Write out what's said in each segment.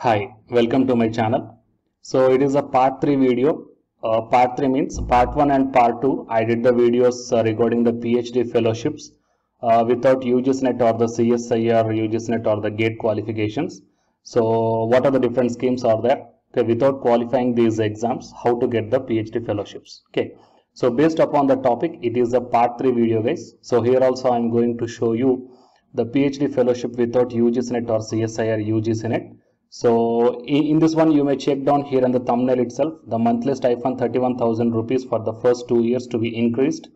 Hi, welcome to my channel. So it is a part 3 video. Part 3 means part 1 and part 2. I did the videos regarding the PhD fellowships without UGSNet or the CSIR, UGSNet or the GATE qualifications. So what are the different schemes are there? Okay, without qualifying these exams, how to get the PhD fellowships. Okay, so based upon the topic, it is a part 3 video guys. So here also I am going to show you the PhD fellowship without UGSNet or CSIR, UGSNet. So in this one, you may check down here in the thumbnail itself, the monthly stipend 31,000 rupees for the first 2 years to be increased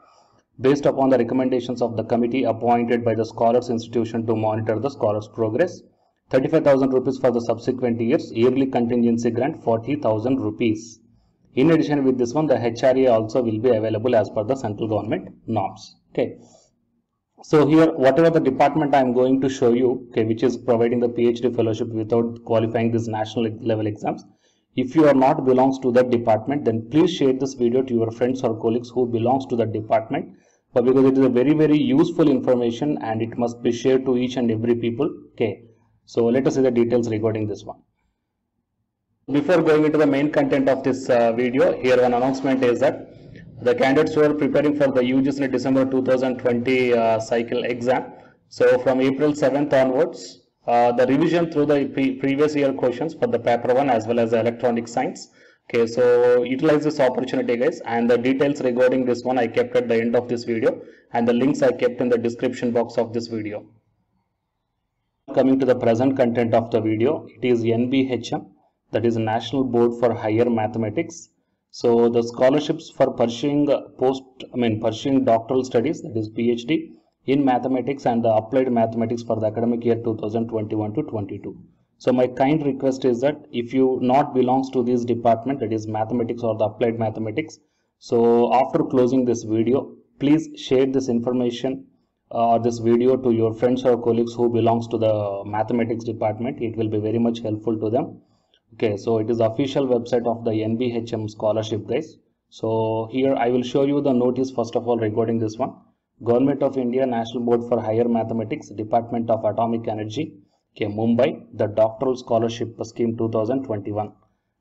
based upon the recommendations of the committee appointed by the Scholars Institution to monitor the scholars' progress. 35,000 rupees for the subsequent years, yearly contingency grant 40,000 rupees. In addition with this one, the HRA also will be available as per the central government norms. Okay. So here, whatever the department I am going to show you, okay, which is providing the PhD fellowship without qualifying these national level exams. If you are not belongs to that department, then please share this video to your friends or colleagues who belongs to that department. But because it is a very useful information and it must be shared to each and every people. Okay. So let us see the details regarding this one. Before going into the main content of this video, here one announcement is that the candidates who are preparing for the UGSNet December 2020 cycle exam. So from April 7th onwards, the revision through the previous year questions for the paper 1 as well as the electronic science. Okay, so utilize this opportunity guys, and the details regarding this one I kept at the end of this video, and the links I kept in the description box of this video. Coming to the present content of the video, it is NBHM, that is National Board for Higher Mathematics. So the scholarships for pursuing pursuing doctoral studies, that is PhD in mathematics and the applied mathematics for the academic year 2021 to 22. So my kind request is that if you not belongs to this department, that is mathematics or the applied mathematics, so after closing this video, please share this information or this video to your friends or colleagues who belongs to the mathematics department. It will be very much helpful to them. Okay, so it is the official website of the NBHM scholarship guys. So here I will show you the notice first of all regarding this one. Government of India National Board for Higher Mathematics, Department of Atomic Energy, okay, Mumbai, the Doctoral Scholarship Scheme 2021.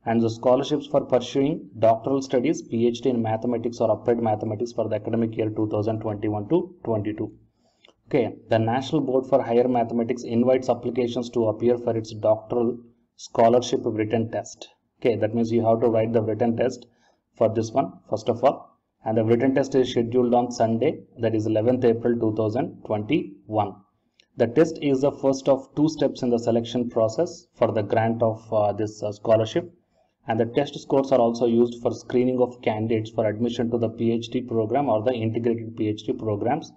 And the scholarships for pursuing doctoral studies, PhD in mathematics or applied mathematics for the academic year 2021 to 22. Okay, the National Board for Higher Mathematics invites applications to appear for its doctoral scholarship written test. Okay, that means you have to write the written test for this one first of all, and the written test is scheduled on Sunday, that is 11th April 2021. The test is the first of 2 steps in the selection process for the grant of this scholarship, and the test scores are also used for screening of candidates for admission to the PhD program or the integrated PhD programs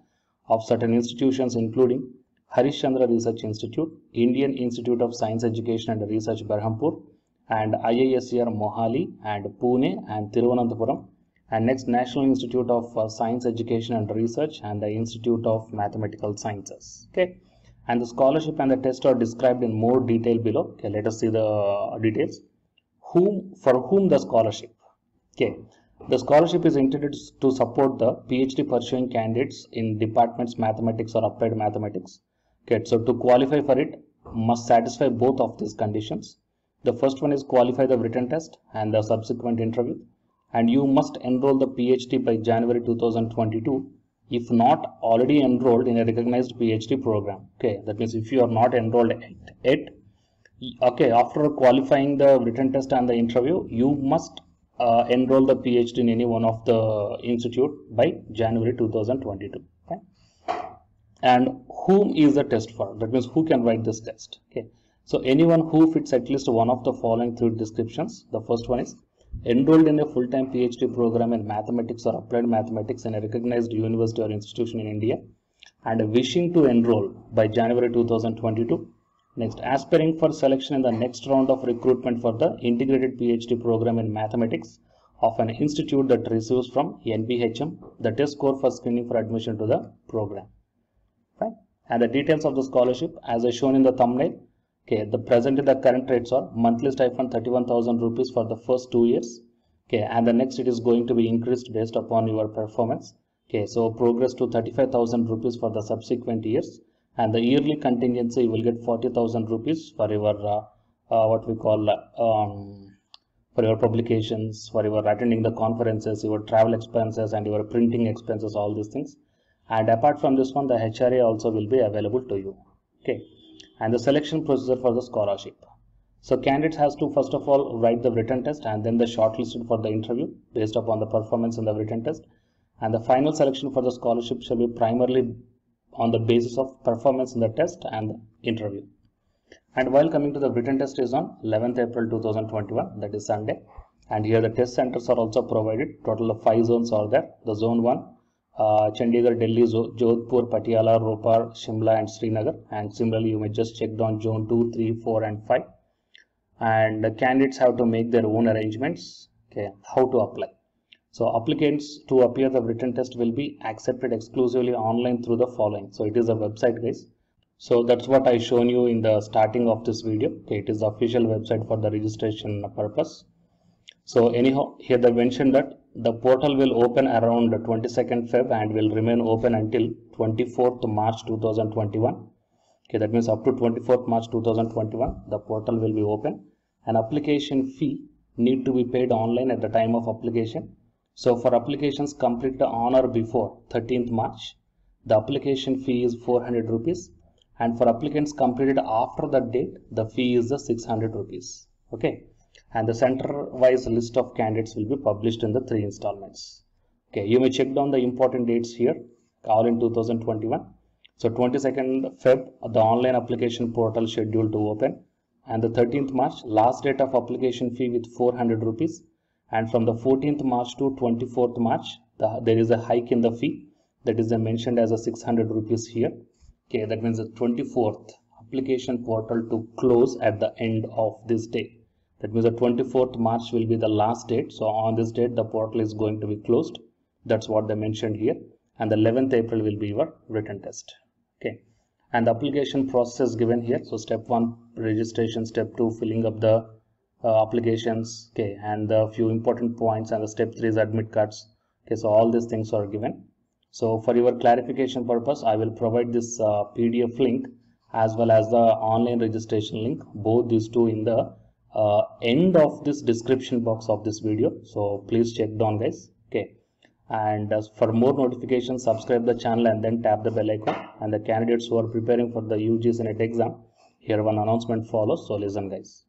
of certain institutions including Harish Chandra Research Institute, Indian Institute of Science Education and Research Berhampur, and IISER Mohali and Pune and Thiruvananthapuram, and next National Institute of Science Education and Research and the Institute of Mathematical Sciences. Okay, and the scholarship and the test are described in more detail below. Okay, let us see the details. For whom the scholarship? Okay, the scholarship is intended to support the PhD pursuing candidates in departments mathematics or applied mathematics. Okay, so to qualify for it, must satisfy both of these conditions. The first one is qualify the written test and the subsequent interview, and you must enroll the PhD by January 2022 if not already enrolled in a recognized PhD program. Okay, that means if you are not enrolled yet, okay, after qualifying the written test and the interview, you must enroll the PhD in any one of the institute by January 2022. Okay. And whom is the test for? That means who can write this test? Okay, so anyone who fits at least one of the following 3 descriptions. The first one is enrolled in a full-time PhD program in mathematics or applied mathematics in a recognized university or institution in India and wishing to enroll by January 2022. Next, aspiring for selection in the next round of recruitment for the integrated PhD program in mathematics of an institute that receives from NBHM the test score for screening for admission to the program. Right? And the details of the scholarship as is shown in the thumbnail. Okay, the current rates are monthly stipend 31,000 rupees for the first 2 years. Okay, and the next it is going to be increased based upon your performance. Okay, so progress to 35,000 rupees for the subsequent years, and the yearly contingency you will get 40,000 rupees for your what we call for your publications, for your attending the conferences, your travel expenses and your printing expenses, all these things. And apart from this one, the HRA also will be available to you. Okay. And the selection procedure for the scholarship. So candidates has to first of all write the written test and then the shortlisted for the interview based upon the performance in the written test. And the final selection for the scholarship shall be primarily on the basis of performance in the test and the interview. And while coming to the written test is on 11th April 2021, that is Sunday. And here the test centers are also provided. Total of 5 zones are there. The zone 1, Chandigarh, Delhi, Jodhpur, Patiala, Ropar, Shimla and Srinagar. And similarly, you may just check down zone 2, 3, 4 and 5. And the candidates have to make their own arrangements. Okay, how to apply. So applicants to appear the written test will be accepted exclusively online through the following. So it is a website, guys. So that's what I shown you in the starting of this video. Okay, it is the official website for the registration purpose. So anyhow, here they mentioned that the portal will open around 22nd Feb and will remain open until 24th March 2021. Okay, that means up to 24th March 2021, the portal will be open. An application fee need to be paid online at the time of application. So for applications completed on or before 13th March, the application fee is 400 rupees. And for applicants completed after that date, the fee is the 600 rupees. Okay. And the center-wise list of candidates will be published in the 3 installments. Okay. You may check down the important dates here, all in 2021. So 22nd Feb, the online application portal scheduled to open. And the 13th March, last date of application fee with 400 rupees. And from the 14th March to 24th March, there is a hike in the fee. That is mentioned as a 600 rupees here. Okay, that means the 24th application portal to close at the end of this day. That means the 24th March will be the last date. So on this date, the portal is going to be closed. That's what they mentioned here. And the 11th April will be your written test. Okay. And the application process is given here. So step 1, registration. Step 2, filling up the applications. Okay. And the few important points. And the step 3 is admit cards. Okay. So all these things are given. So for your clarification purpose, I will provide this PDF link as well as the online registration link, both these two in the end of this description box of this video. So please check down, guys. Okay. And as for more notifications, subscribe the channel and then tap the bell icon. And the candidates who are preparing for the UGC NET exam, here one announcement follows. So listen, guys.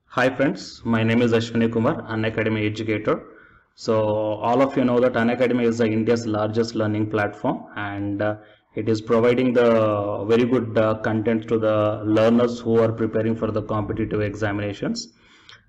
Hi friends, my name is Ashwini Kumar, Unacademy educator. So all of you know that Unacademy is India's largest learning platform, and it is providing the very good content to the learners who are preparing for the competitive examinations.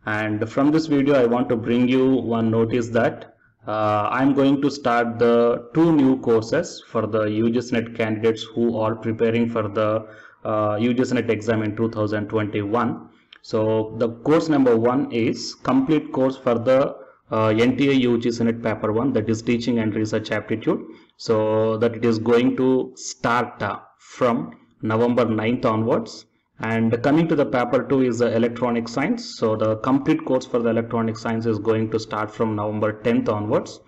And from this video, I want to bring you one notice that I'm going to start the 2 new courses for the UGC NET candidates who are preparing for the UGC NET exam in 2021. So the course number 1 is complete course for the NTA UGC NET paper 1, that is teaching and research aptitude. So that it is going to start from November 9th onwards. And coming to the paper 2 is the electronic science. So the complete course for the electronic science is going to start from November 10th onwards.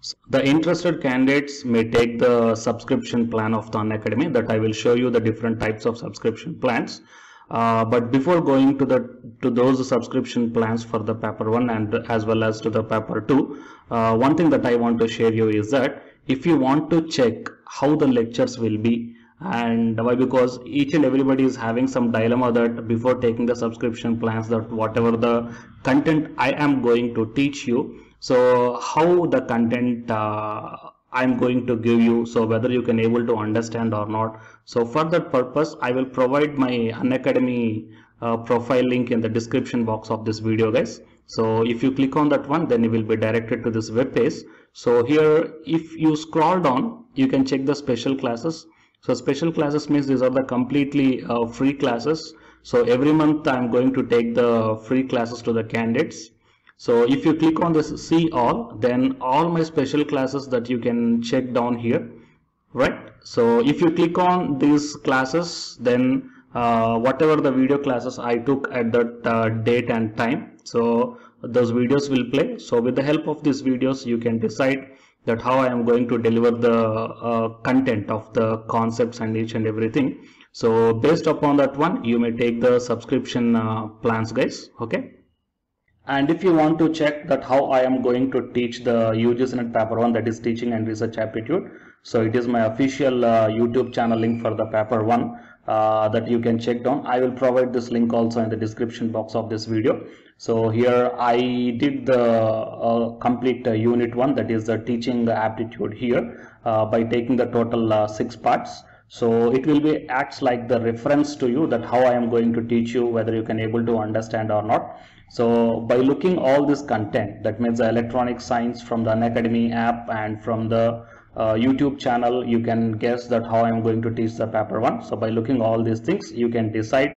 So the interested candidates may take the subscription plan of the Unacademy, that I will show you the different types of subscription plans. But before going to those subscription plans for the paper 1 and as well as to the paper 2, one thing that I want to share you is that if you want to check how the lectures will be, and why, because each and everybody is having some dilemma that before taking the subscription plans, that whatever the content I am going to teach you, so how the content I'm going to give you, so whether you can able to understand or not. So for that purpose, I will provide my Unacademy profile link in the description box of this video, guys. So if you click on that one, then you will be directed to this web page. So here, if you scroll down, you can check the special classes. So special classes means these are the completely free classes. So every month I'm going to take the free classes to the candidates. So if you click on this see all, then all my special classes that you can check down here, right? So if you click on these classes, then whatever the video classes I took at that date and time, so those videos will play. So with the help of these videos, you can decide that how I am going to deliver the content of the concepts and each and everything. So based upon that one, you may take the subscription plans, guys. Okay. And if you want to check that how I am going to teach the UGC NET paper 1, that is teaching and research aptitude, so it is my official YouTube channel link for the paper 1 that you can check down. I will provide this link also in the description box of this video. So here I did the complete unit 1, that is the teaching aptitude here by taking the total 6 parts. So it will be acts like the reference to you that how I am going to teach you, whether you can able to understand or not. So by looking all this content, that means the electronic science from the Unacademy app and from the YouTube channel, you can guess that how I am going to teach the paper 1. So by looking all these things, you can decide